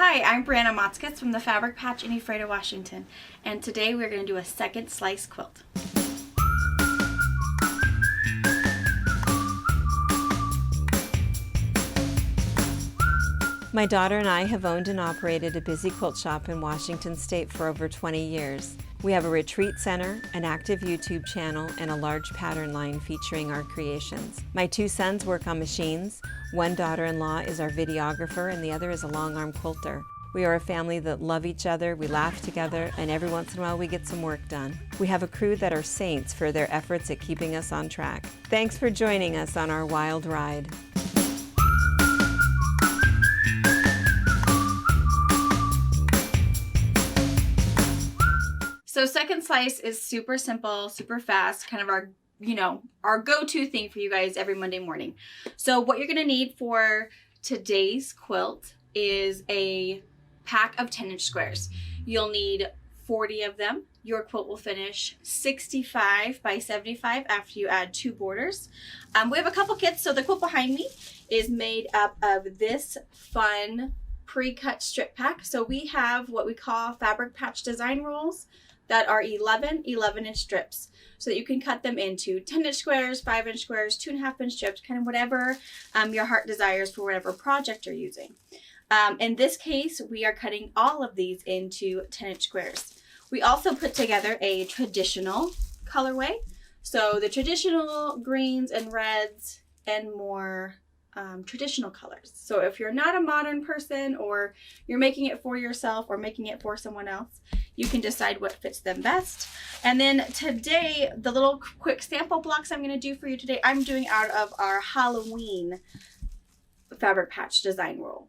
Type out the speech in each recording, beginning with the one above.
Hi, I'm Brianna Motzkis from the Fabric Patch in Ephrata, Washington, and today we're going to do a second slice quilt. My daughter and I have owned and operated a busy quilt shop in Washington State for over 20 years. We have a retreat center, an active YouTube channel, and a large pattern line featuring our creations. My two sons work on machines. One daughter-in-law is our videographer and the other is a long-arm quilter. We are a family that love each other, we laugh together, and every once in a while we get some work done. We have a crew that are saints for their efforts at keeping us on track. Thanks for joining us on our wild ride. So second slice is super simple, super fast, kind of our go-to thing for you guys every Monday morning. So what you're gonna need for today's quilt is a pack of 10-inch squares. You'll need 40 of them. Your quilt will finish 65 by 75 after you add 2 borders. We have a couple kits. So the quilt behind me is made up of this fun pre-cut strip pack. So we have what we call fabric patch design rolls that are 11-inch strips, so that you can cut them into 10-inch squares, 5-inch squares, 2.5-inch strips, kind of whatever your heart desires for whatever project you're using. In this case, we are cutting all of these into 10-inch squares. We also put together a traditional colorway. So the traditional greens and reds and more traditional colors. So if you're not a modern person or you're making it for yourself or making it for someone else, you can decide what fits them best. And then today, the little quick sample blocks I'm going to do for you today, I'm doing out of our Halloween fabric patch design roll.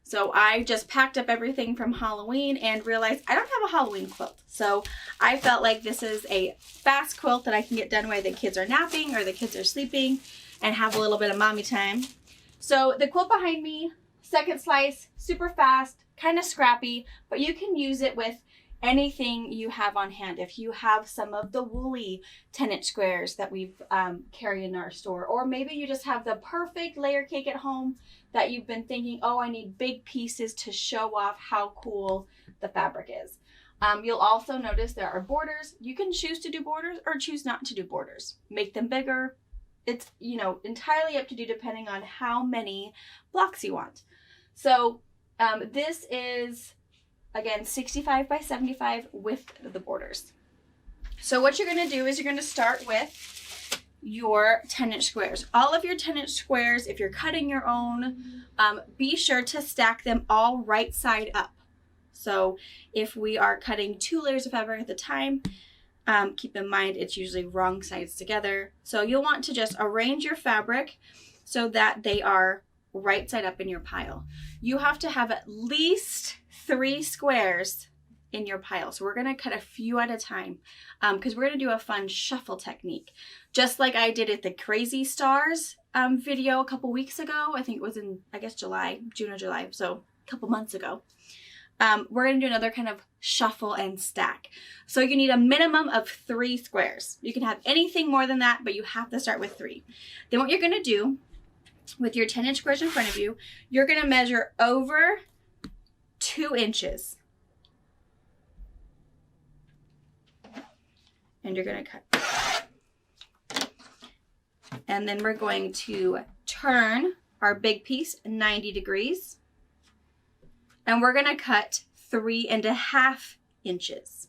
So I just packed up everything from Halloween and realized I don't have a Halloween quilt. So I felt like this is a fast quilt that I can get done while the kids are napping or the kids are sleeping and have a little bit of mommy time. So the quilt behind me, second slice, super fast, kind of scrappy, but you can use it with anything you have on hand. If you have some of the woolly 10-inch squares that we've carry in our store, or maybe you just have the perfect layer cake at home that you've been thinking, oh, I need big pieces to show off how cool the fabric is. You'll also notice there are borders. You can choose to do borders or choose not to do borders. Make them bigger. It's, entirely up to you depending on how many blocks you want. So this is, again, 65 by 75 with the borders. So what you're going to do is you're going to start with your 10-inch squares. All of your 10-inch squares, if you're cutting your own, be sure to stack them all right side up. So if we are cutting 2 layers of fabric at a time, keep in mind it's usually wrong sides together. So you'll want to just arrange your fabric so that they are right side up in your pile. You have to have at least 3 squares in your pile. So we're going to cut a few at a time because we're going to do a fun shuffle technique. Just like I did at the Crazy Stars video a couple weeks ago. I think it was in, June or July. So a couple months ago. We're going to do another kind of shuffle and stack. So you need a minimum of 3 squares. You can have anything more than that, but you have to start with 3. Then what you're going to do with your 10-inch squares in front of you, you're going to measure over 2 inches. And you're going to cut. And then we're going to turn our big piece 90 degrees. And we're going to cut 3.5 inches.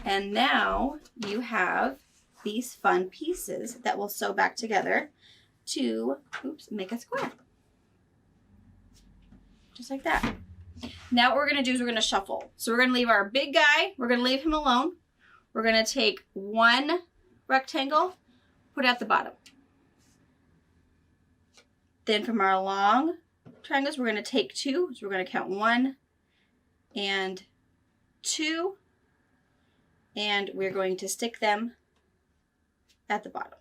And now you have these fun pieces that will sew back together to, make a square. Just like that. Now what we're going to do is we're going to shuffle. So we're going to leave our big guy, we're going to leave him alone. We're going to take 1 rectangle, put it at the bottom. Then from our long triangles, we're going to take 2. So we're going to count 1 and 2. And we're going to stick them at the bottom.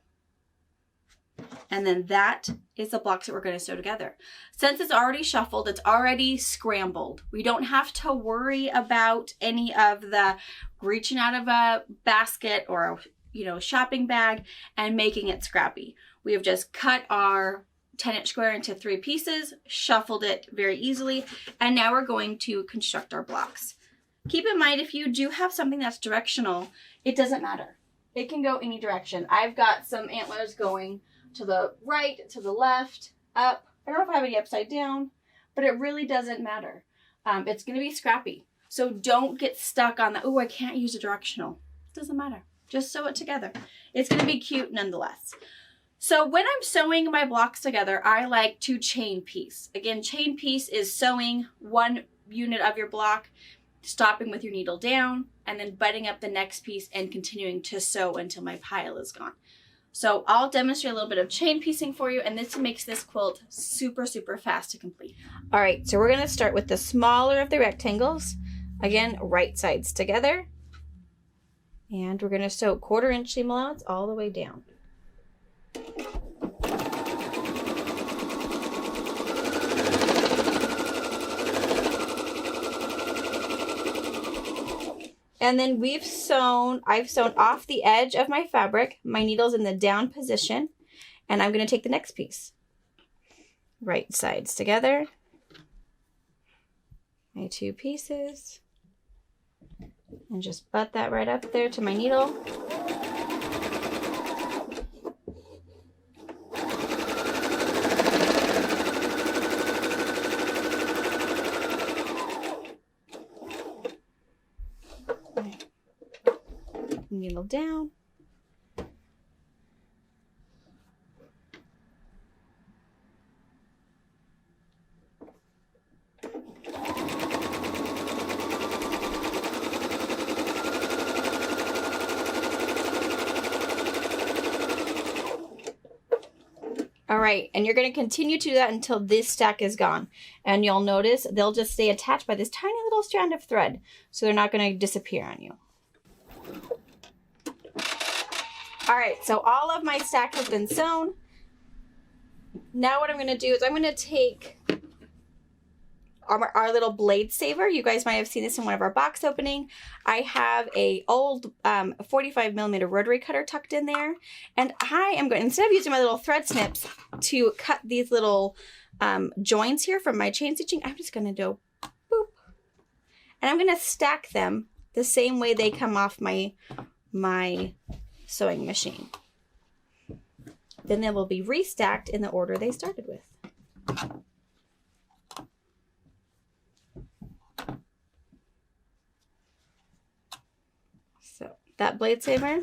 And then that is the blocks that we're going to sew together. Since it's already shuffled, it's already scrambled. We don't have to worry about any of the reaching out of a basket or a shopping bag and making it scrappy. We have just cut our 10-inch square into 3 pieces, shuffled it very easily, and now we're going to construct our blocks. Keep in mind, if you do have something that's directional, it doesn't matter. It can go any direction. I've got some antlers going to the right, to the left, up. I don't know if I have any upside down, but it really doesn't matter. It's going to be scrappy. So don't get stuck on the, oh, I can't use a directional. It doesn't matter. Just sew it together. It's going to be cute nonetheless. So when I'm sewing my blocks together, I like to chain piece. Again, chain piece is sewing one unit of your block, stopping with your needle down, and then butting up the next piece and continuing to sew until my pile is gone. So I'll demonstrate a little bit of chain piecing for you, and this makes this quilt super, super fast to complete. All right, so we're gonna start with the smaller of the rectangles. Again, right sides together. And we're gonna sew 1/4 inch seam allowance all the way down. And then I've sewn off the edge of my fabric. My needle's in the down position, and I'm gonna take the next piece. Right sides together. My 2 pieces. And just butt that right up there to my needle. Needle down. All right, and you're going to continue to do that until this stack is gone. And you'll notice they'll just stay attached by this tiny little strand of thread, so they're not going to disappear on you. All right, so all of my stack has been sewn. Now what I'm going to do is I'm going to take our little blade saver. You guys might have seen this in one of our box opening. I have a old 45mm rotary cutter tucked in there, and I am going, instead of using my little thread snips to cut these little joints here from my chain stitching, I'm just going to go boop, and I'm going to stack them the same way they come off my sewing machine. Then they will be restacked in the order they started with. So that blade saver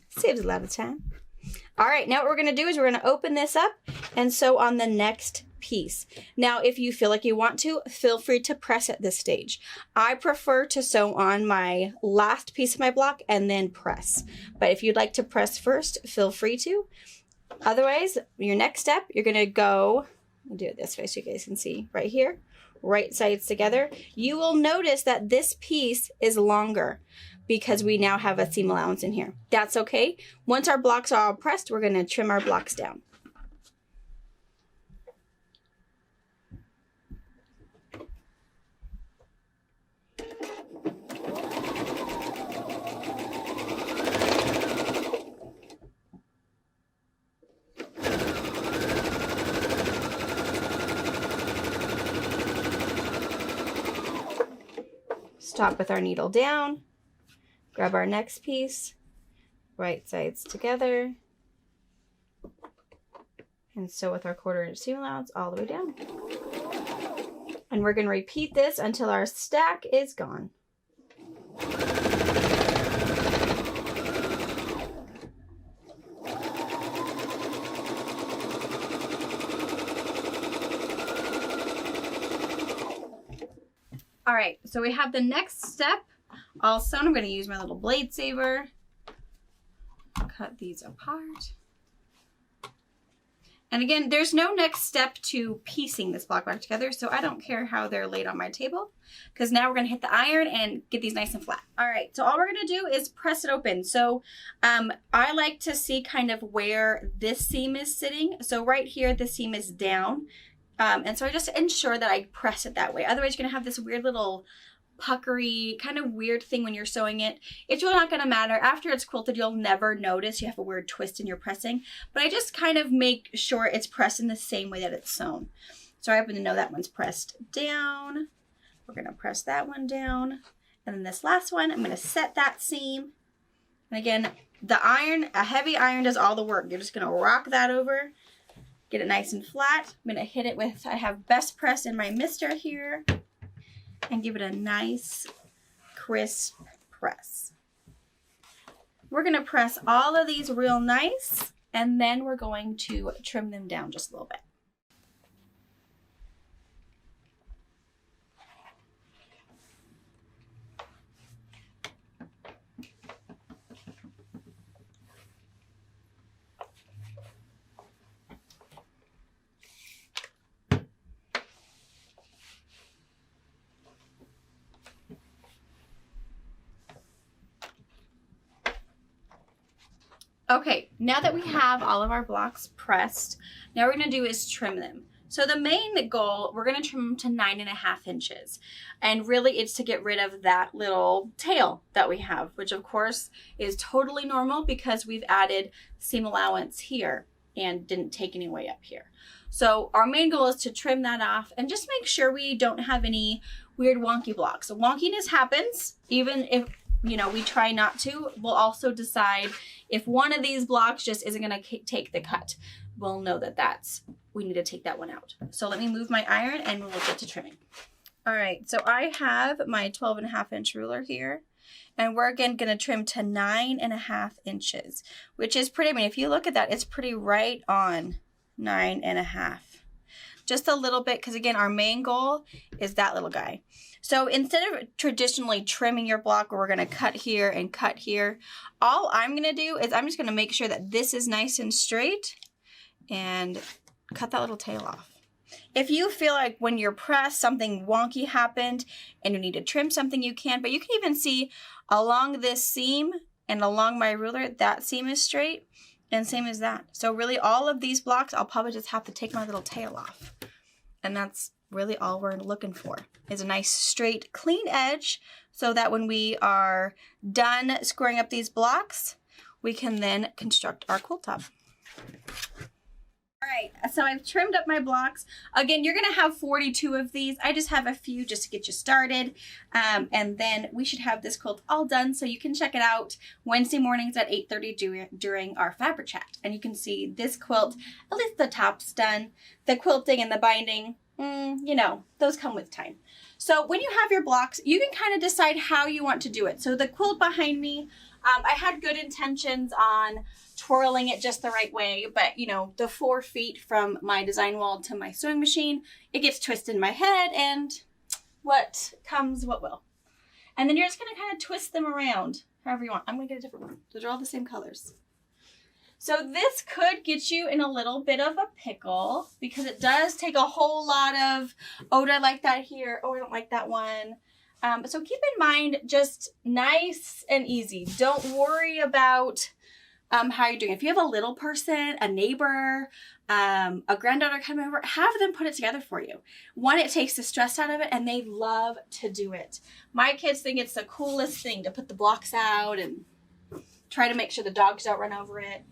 saves a lot of time. All right, now what we're going to do is we're going to open this up and sew on the next piece. Now, if you feel like you want to, feel free to press at this stage. I prefer to sew on my last piece of my block and then press. But if you'd like to press first, feel free to. Otherwise, your next step, you're going to go, I'll do it this way so you guys can see right here, right sides together. You will notice that this piece is longer because we now have a seam allowance in here. That's okay. Once our blocks are all pressed, we're going to trim our blocks down. Stop with our needle down, grab our next piece, right sides together, and sew with our 1/4 inch seam allowance all the way down. And we're going to repeat this until our stack is gone. All right, so we have the next step all sewn. I'm going to use my little blade saver, cut these apart. And again, there's no next step to piecing this block back together, so I don't care how they're laid on my table, because now we're going to hit the iron and get these nice and flat. All right, so all we're going to do is press it open. So I like to see kind of where this seam is sitting. So right here, the seam is down. And so I just ensure that I press it that way. Otherwise, you're going to have this weird little puckery, kind of weird thing when you're sewing it. It's really not going to matter. After it's quilted, you'll never notice you have a weird twist in your pressing, but I just kind of make sure it's pressed in the same way that it's sewn. So I happen to know that one's pressed down. We're going to press that one down. And then this last one, I'm going to set that seam. And again, the iron, a heavy iron does all the work. You're just going to rock that over, get it nice and flat. I'm going to hit it with, I have Best Press in my mister here, and give it a nice crisp press. We're going to press all of these real nice, and then we're going to trim them down just a little bit. Okay, now that we have all of our blocks pressed, now we're going to do is trim them. So the main goal, we're going to trim them to 9.5 inches. And really it's to get rid of that little tail that we have, which of course is totally normal because we've added seam allowance here and didn't take any way up here. So our main goal is to trim that off and just make sure we don't have any weird wonky blocks. So wonkiness happens, even if we try not to. We'll also decide if one of these blocks just isn't going to take the cut. We'll know that we need to take that one out. So let me move my iron and we'll get to trimming. All right, so I have my 12.5 inch ruler here, and we're again going to trim to 9.5 inches, which is pretty, if you look at that, it's pretty right on 9.5. Just a little bit, because again, our main goal is that little guy. So instead of traditionally trimming your block where we're going to cut here and cut here, all I'm going to do is I'm just going to make sure that this is nice and straight and cut that little tail off. If you feel like when you're pressed something wonky happened and you need to trim something, you can, but you can even see along this seam and along my ruler, that seam is straight, and same as that. So really all of these blocks, I'll probably just have to take my little tail off. And that's really all we're looking for, is a nice straight clean edge, so that when we are done squaring up these blocks, we can then construct our quilt top. All right, so I've trimmed up my blocks. Again, you're gonna have 42 of these. I just have a few just to get you started. And then we should have this quilt all done, so you can check it out Wednesday mornings at 8:30 during our fabric chat. And you can see this quilt, at least the top's done. The quilting and the binding, those come with time. So when you have your blocks, you can kind of decide how you want to do it. So the quilt behind me, I had good intentions on twirling it just the right way, but the 4 feet from my design wall to my sewing machine, it gets twisted in my head, and what comes, what will. And then you're just gonna kind of twist them around however you want. I'm gonna get a different one. Those are all the same colors. So this could get you in a little bit of a pickle, because it does take a whole lot of, oh, do I like that here? Oh, I don't like that one. So keep in mind, just nice and easy. Don't worry about how you're doing. If you have a little person, a neighbor, a granddaughter come over, have them put it together for you. One, it takes the stress out of it, and they love to do it. My kids think it's the coolest thing to put the blocks out and try to make sure the dogs don't run over it.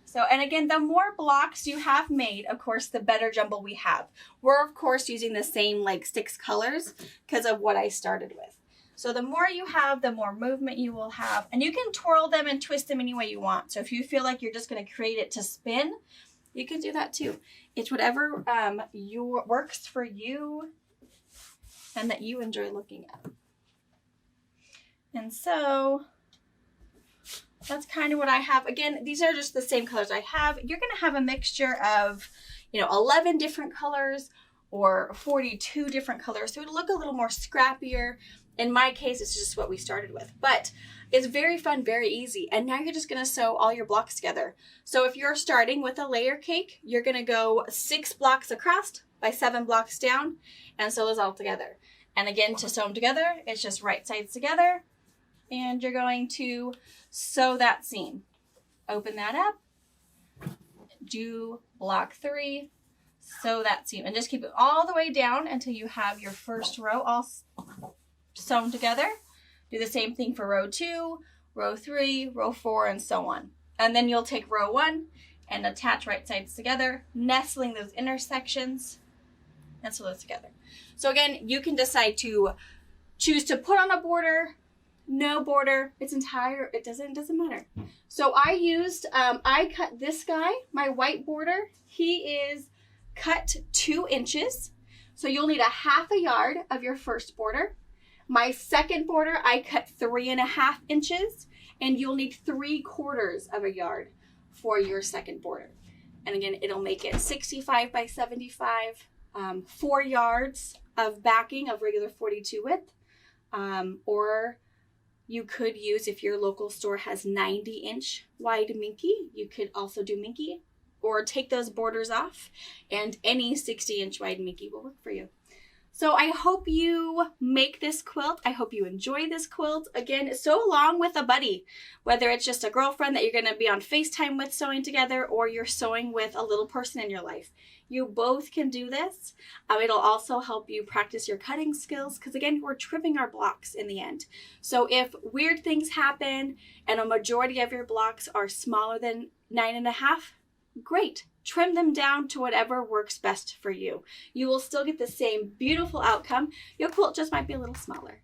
So, and again, the more blocks you have made, of course, the better jumble we have. We're, of course, using the same 6 colors because of what I started with. So the more you have, the more movement you will have. And you can twirl them and twist them any way you want. So if you feel like you're just going to create it to spin, you can do that too. It's whatever works for you and that you enjoy looking at. And so that's kind of what I have. Again, these are just the same colors I have. You're going to have a mixture of, 11 different colors or 42 different colors. So it'll look a little more scrappier. In my case, it's just what we started with, but it's very fun, very easy. And now you're just going to sew all your blocks together. So if you're starting with a layer cake, you're going to go 6 blocks across by 7 blocks down and sew those all together. And again, to sew them together, it's just right sides together. And you're going to sew that seam. Open that up, do block 3, sew that seam, and just keep it all the way down until you have your first row all sewn together. Do the same thing for row 2, row 3, row 4, and so on. And then you'll take row 1 and attach right sides together, nestling those intersections, and sew those together. So again, you can decide to choose to put on a border, no border, it doesn't matter. So I cut this guy, my white border, he is cut 2 inches. So you'll need a half a yard of your first border. My second border, I cut 3.5 inches, and you'll need 3/4 of a yard for your second border. And again, it'll make it 65 by 75, 4 yards of backing of regular 42 width, or you could use, if your local store has 90-inch wide minky, you could also do minky, or take those borders off, and any 60-inch wide minky will work for you. So I hope you make this quilt. I hope you enjoy this quilt. Again, sew along with a buddy, whether it's just a girlfriend that you're going to be on FaceTime with sewing together, or you're sewing with a little person in your life. You both can do this. It'll also help you practice your cutting skills, because again, we're trimming our blocks in the end. So if weird things happen and a majority of your blocks are smaller than 9.5, great. Trim them down to whatever works best for you. You will still get the same beautiful outcome. Your quilt just might be a little smaller.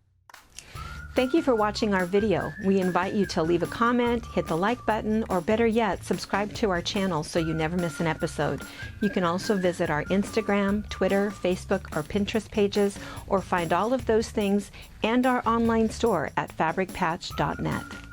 Thank you for watching our video. We invite you to leave a comment, hit the like button, or better yet, subscribe to our channel so you never miss an episode. You can also visit our Instagram, Twitter, Facebook, or Pinterest pages, or find all of those things and our online store at fabricpatch.net.